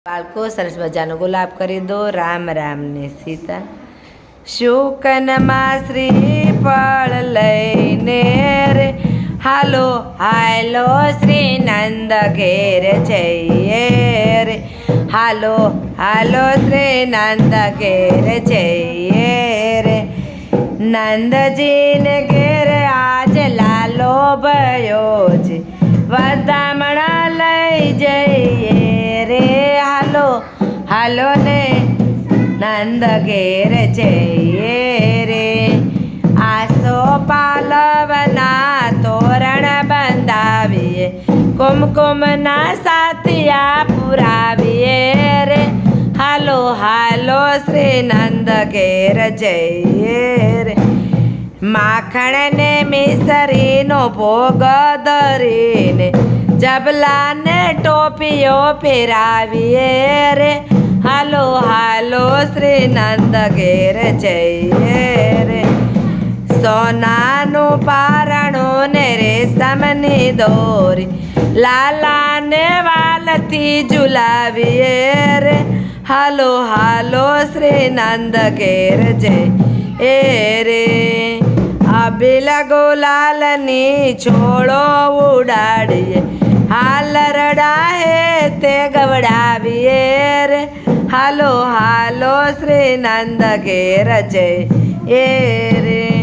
બાળકો સરસ મજાનો ગુલાબ કરી દો. રામ રામ ને સીતા. શુકનમાં શ્રીફળ લઈને રે હાલો હાલો શ્રી નંદ ઘેર જઈએ રે. હાલો હાલો શ્રી નંદ ઘેર જઈએ રે. નંદજીને ઘેર આજ લાલો ભયો છે, વધામણા લઈ જઈએ રે. હાલો હાલો ને નંદ ઘેર જઈએ રે. આસો પાલવના તોરણ બંધાવીએ, કુમકુમના સાથિયા પુરાવીએ રે. હાલો હાલો શ્રી નંદ ઘેર જઈએ રે. માખણ ને મિસરીનો ભોગ ધરીને જબલાને ટોપીઓ પહેરાવીએ રે. હાલો હાલો શ્રી નંદ ઘેર જઈએ રે. સોનાનું પારણું ને રેશમની દોરી લાલાને વાલથી ઝુલાવીએ રે. હાલો હાલો શ્રી નંદ ઘેર જઈએ રે. અબીલ ગુલાલની છોડો ઉડાડીએ, હાલરડા હે તે ગવડાવીએ રે. હાલો હાલો શ્રી નંદ ઘેર જઈએ રે.